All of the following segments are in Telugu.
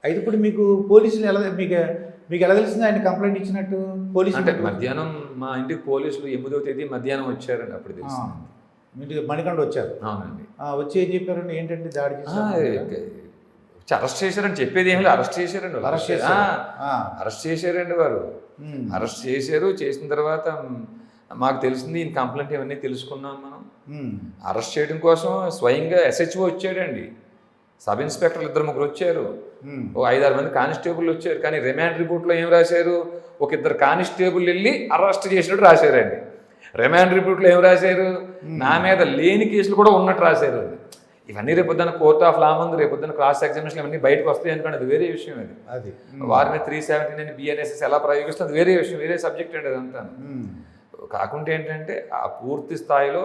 అయితే ఇప్పుడు మీకు పోలీసులు ఎలా మీకు మీకు ఎలా తెలిసింది ఆయన కంప్లైంట్ ఇచ్చినట్టు? పోలీసులు అంటే మధ్యాహ్నం మా ఇంటికి పోలీసులు 8వ తేదీ మధ్యాహ్నం వచ్చారండి. అప్పుడు తెలిసింది. ఇంటికి మణికంఠ వచ్చారు. అవునండి. వచ్చి ఏం చెప్పారండి? ఏంటంటే దాడి అరెస్ట్ చేశారని చెప్పేది ఏమి లేదు. అరెస్ట్ చేశారండి. అరెస్ట్ చేశారండి వారు. అరెస్ట్ చేశారు. చేసిన తర్వాత మాకు తెలిసింది ఈయన కంప్లైంట్ ఇవన్నీ తెలుసుకున్నాం మనం. అరెస్ట్ చేయడం కోసం స్వయంగా SHO వచ్చాడండి. సబ్ ఇన్స్పెక్టర్లు 2-3 వచ్చారు. ఓ 5-6 మంది కానిస్టేబుల్ వచ్చారు. కానీ రిమాండ్ రిపోర్ట్లో ఏం రాశారు? ఒక 2 కానిస్టేబుల్ వెళ్ళి అరెస్ట్ చేసినట్టు రాశారండి. రిమాండ్ రిపోర్ట్లో ఏం రాశారు? నా మీద లేని కేసులు కూడా ఉన్నట్టు రాశారు. ఇవన్నీ రేపొద్దున కోర్ట్ ఆఫ్ లా ముందు రేపొద్దున క్రాస్ ఎగ్జామినేషన్ ఇవన్నీ బయటకు వస్తాయి అనుకోండి, అది వేరే విషయం. అది వారి మీద 379 BNSS ఎలా ప్రయోగిస్తుంది అది వేరే విషయం, వేరే సబ్జెక్ట్ అండి అదంతా. కాకుంటే ఏంటంటే ఆ పూర్తి స్థాయిలో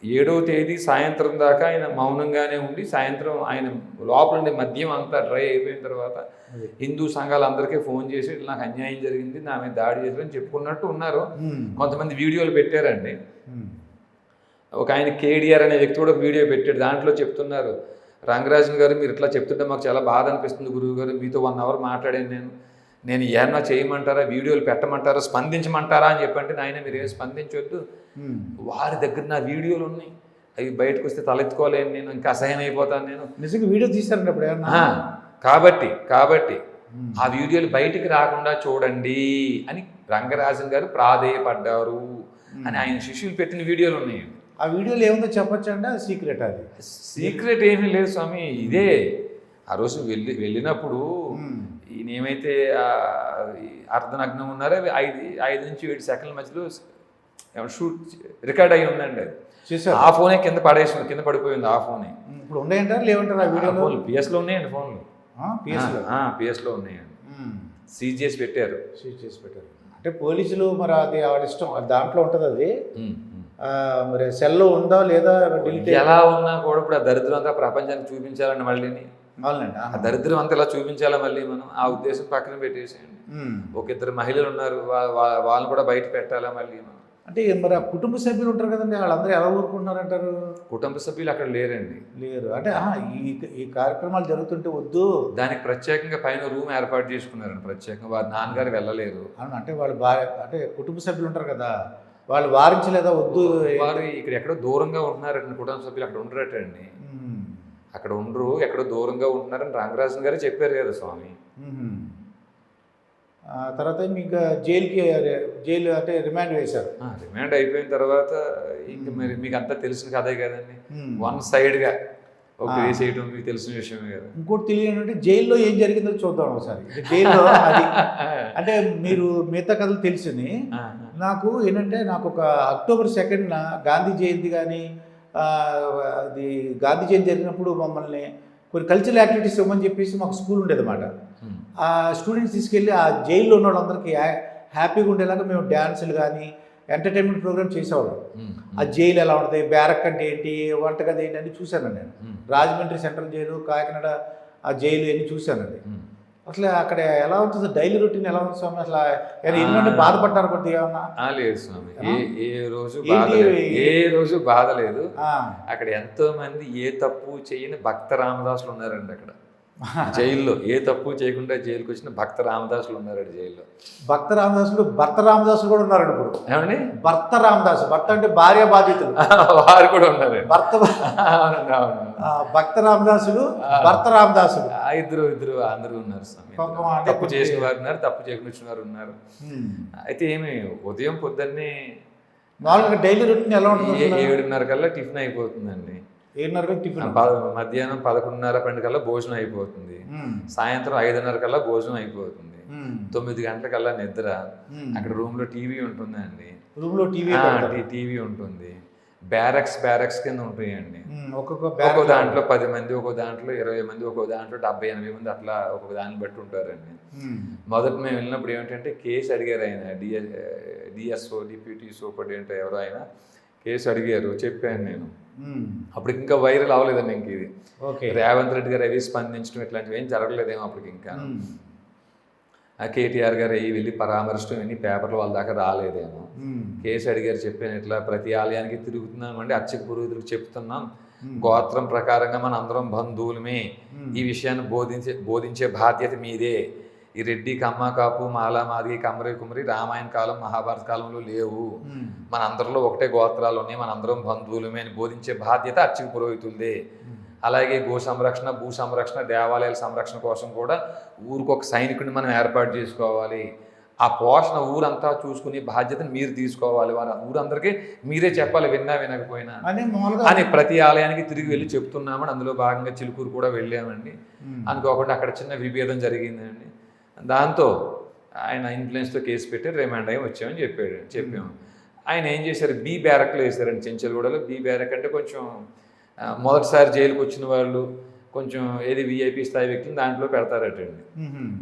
7వ తేదీ సాయంత్రం దాకా ఆయన మౌనంగానే ఉండి, సాయంత్రం ఆయన లోపల మద్యం అంతా డ్రై అయిపోయిన తర్వాత హిందూ సంఘాలందరికీ ఫోన్ చేసి నాకు అన్యాయం జరిగింది, నా మీద దాడి చేశారని చెప్పుకున్నట్టు ఉన్నారు. కొంతమంది వీడియోలు పెట్టారండి. ఒక ఆయన KDR అనే వ్యక్తి కూడా ఒక వీడియో పెట్టాడు. దాంట్లో చెప్తున్నారు, రంగరాజన్ గారు మీరు ఇట్లా చెప్తుంటే మాకు చాలా బాధ అనిపిస్తుంది గురువు గారు, మీతో 1 అవర్ మాట్లాడాను నేను ఏమన్నా చేయమంటారా, వీడియోలు పెట్టమంటారా, స్పందించమంటారా అని చెప్పంటే నాయన మీరు ఏం స్పందించొద్దు, వారి దగ్గర నా వీడియోలు ఉన్నాయి, అవి బయటకు వస్తే తలెత్తుకోలేను, నేను ఇంకా అసహ్యం అయిపోతాను. నేను నిజంగా వీడియో తీశారండి అప్పుడు కాబట్టి ఆ వీడియోలు బయటికి రాకుండా చూడండి అని రంగరాజన్ గారు ప్రాధేయపడ్డారు అని ఆయన శిష్యులు పెట్టిన వీడియోలు ఉన్నాయి. ఆ వీడియోలో ఏముందో చెప్పొచ్చు అండి? అది సీక్రెట్? అది సీక్రెట్ ఏమీ లేదు స్వామి. ఇదే ఆ రోజు వెళ్ళినప్పుడు ఈయన ఏమైతే అర్ధనగ్నం ఉన్నారో 5 నుంచి 7 సెకండ్ల మధ్యలో షూట్ రికార్డ్ అయ్యి ఉందండి. అది ఆ ఫోనే కింద పడిపోయింది. ఆ ఫోనే ఇప్పుడు ఉన్నాయంటారు లేవంటారు? ఆ వీడియోలో PS లో ఉన్నాయండి. ఫోన్లు PS లో ఉన్నాయండి. సీజ్ చేసి పెట్టారు. అంటే పోలీసులు మరి అది వాళ్ళ ఇష్టం, దాంట్లో ఉంటుంది అది. మరి సెల్లో ఉందా లేదా ఎలా ఉన్నా కూడా ఇప్పుడు ఆ దరిద్రం అంతా ప్రపంచానికి చూపించాలండి మళ్ళీని. అవునండి. ఆ దరిద్రం అంతా ఇలా చూపించాలా మళ్ళీ మనం? ఆ ఉద్దేశం పక్కన పెట్టేసేయండి. ఒక 2 మహిళలు ఉన్నారు, వాళ్ళని కూడా బయట పెట్టాలా మళ్ళీ మనం? అంటే మరి ఆ కుటుంబ సభ్యులు ఉంటారు కదండి, వాళ్ళందరూ ఎలా ఊరుకుంటున్నారంటారు? కుటుంబ సభ్యులు అక్కడ లేరండి. అంటే ఈ కార్యక్రమాలు జరుగుతుంటే వద్దు, దానికి ప్రత్యేకంగా పైన రూమ్ ఏర్పాటు చేసుకున్నారండి ప్రత్యేకంగా. వారి నాన్నగారు వెళ్ళలేరు. అవును. అంటే వాళ్ళు అంటే కుటుంబ సభ్యులు ఉంటారు కదా, వాళ్ళు వారించలేదా వద్దు? వారు ఇక్కడ ఎక్కడో దూరంగా ఉంటున్నారండి, కుటుంబ సభ్యులు అక్కడ ఉండరటండి. అక్కడ ఉండరు, ఎక్కడో దూరంగా ఉంటున్నారని రంగరాజన్ గారే చెప్పారు కదా స్వామి. తర్వాత మీకు జైలు అంటే రిమాండ్ వేశారు. రిమాండ్ అయిపోయిన తర్వాత ఇంక మరి మీకు అంతా తెలిసిన కథే కదండి. 1 సైడ్గా ఒక వేసేయడం మీకు తెలిసిన విషయమే కదా. ఇంకోటి తెలియదు అంటే జైల్లో ఏం జరిగిందో చూద్దాం ఒకసారి. జైల్లో అది అంటే మీరు మిగతా కథలు తెలిసింది నాకు ఏంటంటే, నాకు ఒక అక్టోబర్ 2న గాంధీ జయంతి కానీ అది గాంధీ జయంతి జరిగినప్పుడు మమ్మల్ని కొన్ని కల్చరల్ యాక్టివిటీస్ ఇవ్వమని చెప్పేసి మాకు స్కూల్ ఉండేది అన్నమాట. ఆ స్టూడెంట్స్ తీసుకెళ్ళి ఆ జైల్లో ఉన్న వాళ్ళందరికీ హ్యాపీగా ఉండేలాగా మేము డ్యాన్సులు కానీ ఎంటర్టైన్మెంట్ ప్రోగ్రామ్ చేసేవాళ్ళం. ఆ జైలు ఎలా ఉంటుంది, బ్యారక్ అంటే ఏంటి, వంటగది ఏంటి అని చూశాను నేను. రాజమండ్రి సెంట్రల్ జైలు, కాకినాడ ఆ జైలు అన్నీ చూశానండి. అసలు అక్కడ ఎలా ఉంటుంది, డైలీ రొటీన్ ఎలా ఉంది స్వామి? అసలు ఎన్ని బాధపడ్డారు కొద్దిగా? లేదు స్వామి, ఏ రోజు బాధ లేదు. అక్కడ ఎంతో మంది ఏ తప్పు చేయని భక్త రామదాసులు ఉన్నారండి అక్కడ జైల్లో. ఏ తప్పు చేయకుండా జైలుకి వచ్చిన భక్త రామదాసులు ఉన్నారండి జైల్లో. భక్త రామదాసులు కూడా ఉన్నారండి ఇప్పుడు. ఏమండి? భర్త రామదాసు, భర్త అంటే భార్య బాధితులు, వారు కూడా ఉన్నారు. భక్త రామదాసులు, భర్త రామదాసులు ఇద్దరు అందరూ ఉన్నారు స్వామి. తప్పు చేసిన వారు ఉన్నారు, తప్పు చేయకుండా వచ్చిన వారు ఉన్నారు. అయితే ఏమి ఉదయం పొద్దున్నే మామూలుగా డైలీ రొటీన్ ఎలా ఉంటుంది? 7:30 కల్లా టిఫిన్ అయిపోతుందండి. 7:30 టిఫిన్, మధ్యాహ్నం 11:30-12 కల్లా భోజనం అయిపోతుంది. సాయంత్రం 5:30 కల్లా భోజనం అయిపోతుంది. 9 గంటల కల్లా నిద్ర. అక్కడ రూమ్ లో టీవీ ఉంటుందండి. రూమ్ లో టీవీ ఉంటుంది. బ్యారక్స్ కింద ఉంటాయండి. ఒక్కొక్క దాంట్లో 10 మంది, ఒక్కో దాంట్లో 20 మంది, ఒక్కో దాంట్లో 70-80 మంది, అట్లా ఒక్కొక్క దాన్ని బట్టి ఉంటారండి. మొదట మేము వెళ్ళినప్పుడు ఏమిటంటే కేసు అడిగారు ఆయన, DSO డిప్యూటీ సూపరింటెండెంట్ ఎవరో ఆయన కేసు అడిగారు. చెప్పాను నేను. అప్పుడు ఇంకా వైరల్ అవ్వలేదండి ఇంక ఇది. రేవంత్ రెడ్డి గారు అవి స్పందించడం ఇట్లాంటివి ఏం జరగలేదేమో అప్పటికి ఇంకా. కేటీఆర్ గారు అయ్యి వెళ్ళి పరామర్శించడం ఇవన్నీ పేపర్లు వాళ్ళ దాకా రాలేదేమో. కేసు అడిగారు, చెప్పాను ఇట్లా ప్రతి ఆలయానికి తిరుగుతున్నాం అండి, అర్చక పురోహితులకు చెప్తున్నాం, గోత్రం ప్రకారంగా మన అందరం బంధువులమే, ఈ విషయాన్ని బోధించే బాధ్యత మీదే. ఈ రెడ్డి, కమ్మ, కాపు, మాల, మాదిగి, కమ్మరి, కుమరి రామాయణ కాలం మహాభారత కాలంలో లేవు, మన అందరిలో ఒకటే గోత్రాలు ఉన్నాయి, మన అందరం బంధువులమే అని బోధించే బాధ్యత అర్చక పురోహితులదే. అలాగే గో సంరక్షణ, భూ సంరక్షణ, దేవాలయాల సంరక్షణ కోసం కూడా ఊరికి ఒక సైనికుడిని మనం ఏర్పాటు చేసుకోవాలి. ఆ పోషణ ఊరంతా చూసుకునే బాధ్యతను మీరు తీసుకోవాలి, వారు ఊరందరికీ మీరే చెప్పాలి, విన్నా వినకపోయినా అని ప్రతి ఆలయానికి తిరిగి వెళ్ళి చెప్తున్నామని. అందులో భాగంగా చిలుకూరు కూడా వెళ్ళామండి. అనుకోకుండా అక్కడ చిన్న విభేదం జరిగిందండి. దాంతో ఆయన ఇన్ఫ్లుయెన్స్తో కేసు పెట్టి రిమాండ్ అయ్యి వచ్చామని చెప్పాము. ఆయన ఏం చేశారు, బి బ్యారక్లో వేశారండి చెంచల్గూడలో. బి బ్యారక్ అంటే కొంచెం మొదటిసారి జైలుకి వచ్చిన వాళ్ళు, కొంచెం ఏది విఐపి స్థాయి వ్యక్తులు దాంట్లో పెడతారటండి.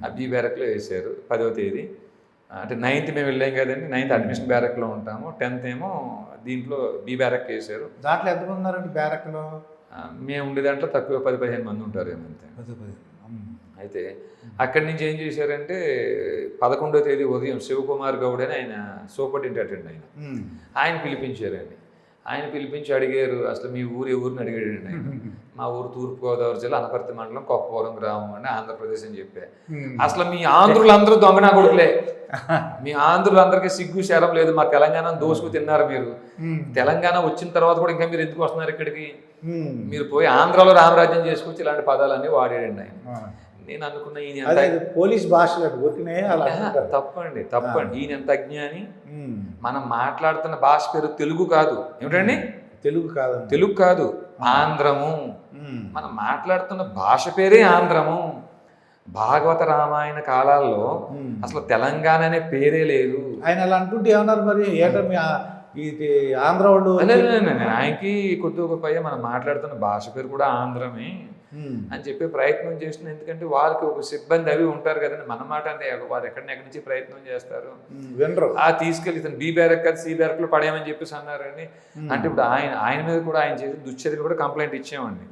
ఆ బి బ్యారక్లో వేశారు 10వ తేదీ. అంటే 9th మేము వెళ్ళాం కదండి, 9th అడ్మిషన్ బ్యారక్లో ఉంటాము, 10th ఏమో దీంట్లో బి బ్యారక్ వేశారు. దాంట్లో ఎంతమంది ఉన్నారండి బ్యారక్లో? మేము ఉండే దాంట్లో తక్కువ 10-15 మంది ఉంటారు ఏమంతే. అయితే అక్కడి నుంచి ఏం చేశారంటే 11వ తేదీ ఉదయం శివకుమార్ గౌడ్ అని ఆయన సూపరింటెండెంట్ ఆయన పిలిపించారండి. ఆయన పిలిపించి అడిగారు, అసలు మీ ఊరు ఏ ఊరిని అడిగాడండి ఆయన. మా ఊరు తూర్పుగోదావరి జిల్లా అనపర్తి మండలం కొప్పవరం గ్రామం అండి, ఆంధ్రప్రదేశ్ అని చెప్పా. అసలు మీ ఆంధ్రులందరూ దొంగనా కొడుకులే, మీ ఆంధ్రులందరికీ సిగ్గు శరం లేదు, మా తెలంగాణ దోసుకు తిన్నారు మీరు. తెలంగాణ వచ్చిన తర్వాత కూడా ఇంకా మీరు ఎందుకు వస్తున్నారు ఇక్కడికి? మీరు పోయి ఆంధ్రాలో రామరాజ్యం చేసుకొచ్చి ఇలాంటి పదాలన్నీ వాడాడండి ఆయన. నేను అనుకున్న ఈయన పోలీస్ భాష తప్పండి. ఈయన ఎంత అజ్ఞాని. మనం మాట్లాడుతున్న భాష పేరు తెలుగు కాదు, ఏమిటండి? తెలుగు కాదు, ఆంధ్రము. మనం మాట్లాడుతున్న భాష పేరే ఆంధ్రము. భాగవత రామాయణ కాలాల్లో అసలు తెలంగాణ అనే పేరే లేదు. ఆయన అలా అంటుంటే ఏమన్నారు మరి? ఇది ఆంధ్ర వాళ్ళు ఆయనకి కొద్దిగా గొప్ప మనం మాట్లాడుతున్న భాష పేరు కూడా ఆంధ్రమే అని చెప్పి ప్రయత్నం చేస్తున్నాం. ఎందుకంటే వాళ్ళకి ఒక సిబ్బంది అవి ఉంటారు కదండి, మన మాట అంటే వారు ఎక్కడి నుంచి ప్రయత్నం చేస్తారు, తీసుకెళ్ళి ఇతను బి బ్యారక్ కాదు సి బ్యారక్లో పడేయమని చెప్పేసి అన్నారండి. అంటే ఇప్పుడు ఆయన మీద కూడా ఆయన చేసిన దుశ్చర్యలు కూడా కంప్లైంట్ ఇచ్చామండి.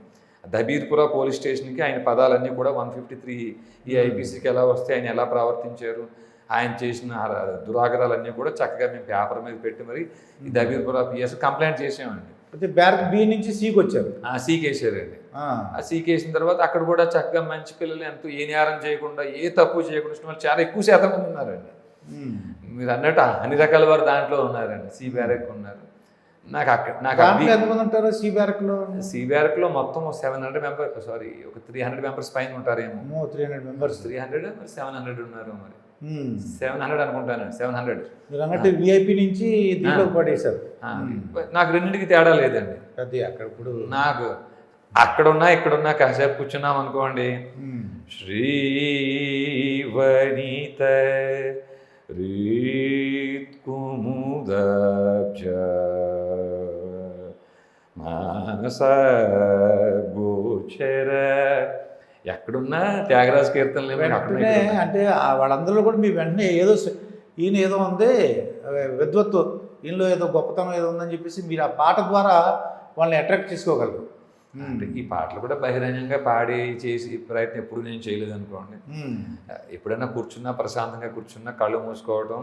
దబీర్పురా పోలీస్ స్టేషన్కి ఆయన పదాలన్నీ కూడా 153 ఈ ఐపీసీకి ఎలా వస్తే ఆయన ఎలా ప్రవర్తించారు, ఆయన చేసిన దురాగతాలన్నీ కూడా చక్కగా మేము పేపర్ మీద పెట్టి మరి ఈ దబీర్పురా పిఎస్ కంప్లైంట్ చేసామండి. బ్యారక్ బి నుంచి సికి వచ్చారు, సికి వేసారండి. ఆ సికి వేసిన తర్వాత అక్కడ కూడా చక్కగా మంచి పిల్లలు ఎంతో ఏ నేరం చేయకుండా ఏ తప్పు చేయకుండా వాళ్ళు చాలా ఎక్కువ శాతం మంది ఉన్నారండి. మీరు అన్నట్టు అన్ని రకాల వారు దాంట్లో ఉన్నారండి. సి బ్యారక్ ఉన్నారు. నాకు సి బ్యారక్లో మొత్తం 700 మెంబర్స్, సారీ ఒక 300 మెంబర్స్ పైన ఉంటారేమో. 300 700 ఉన్నారు మరి. 700 అనుకుంటాను, 700. విఐపి నుంచి పడేశారు. నాకు రెండింటికి తేడా లేదండి. అక్కడ ఇప్పుడు నాకు అక్కడున్నా ఇక్కడున్నా కాసేపు కూర్చున్నాం అనుకోండి, శ్రీవనిత కుముదబ్జ మానస గోచర, ఎక్కడున్నా త్యాగరాజ కీర్తనలు. అంటే వాళ్ళందరిలో కూడా మీ వెంటనే ఏదో ఈయన ఏదో ఉంది, విద్వత్తు ఈయనలో ఏదో గొప్పతనం ఏదో ఉందని చెప్పేసి మీరు ఆ పాట ద్వారా వాళ్ళని అట్రాక్ట్ చేసుకోగలరు. అంటే ఈ పాటలు కూడా బహిరంగంగా పాడి చేసి ప్రయత్నం ఎప్పుడు నేను చేయలేదు అనుకోండి. ఎప్పుడైనా కూర్చున్నా ప్రశాంతంగా కూర్చున్నా కళ్ళు మూసుకోవడం,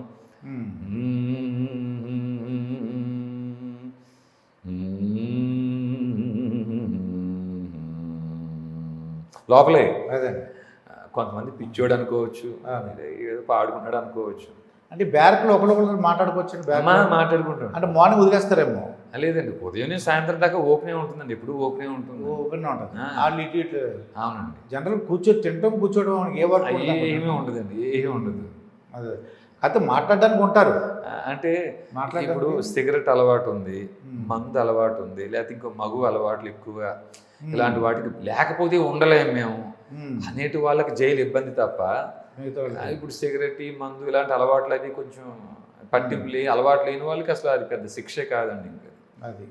లోపలే కొంతమంది పిచ్చోడు అనుకోవచ్చు, ఏదో పాడుకున్నాడు అనుకోవచ్చు. అంటే బ్యారక్లో ఒకళ్ళు మాట్లాడుకోవచ్చు, మాట్లాడుకుంటాం. అంటే మార్నింగ్ వదిలేస్తారేమో? లేదండి, ఉదయం సాయంత్రం దాకా ఓపెనే ఉంటుందండి, ఎప్పుడు ఓపెనే ఉంటుంది. అవునండి. జనరల్ తింటాం కూర్చోవడం ఏ వర్క్ ఏమీ ఉండదండి, ఏమీ ఉండదు. అదే అయితే మాట్లాడడానికి ఉంటారు. అంటే ఇప్పుడు సిగరెట్ అలవాటు ఉంది, మందు అలవాటు ఉంది, లేకపోతే ఇంకో మగు అలవాట్లు ఎక్కువగా, ఇలాంటి వాటికి లేకపోతే ఉండలేము మేము అనేటి వాళ్ళకి జైలు ఇబ్బంది తప్ప, ఇప్పుడు సిగరెట్ మందు ఇలాంటి అలవాట్లు అవి కొంచెం పట్టింపు అలవాటు లేని వాళ్ళకి అసలు అది పెద్ద శిక్షే కాదండి. ఇంకా అది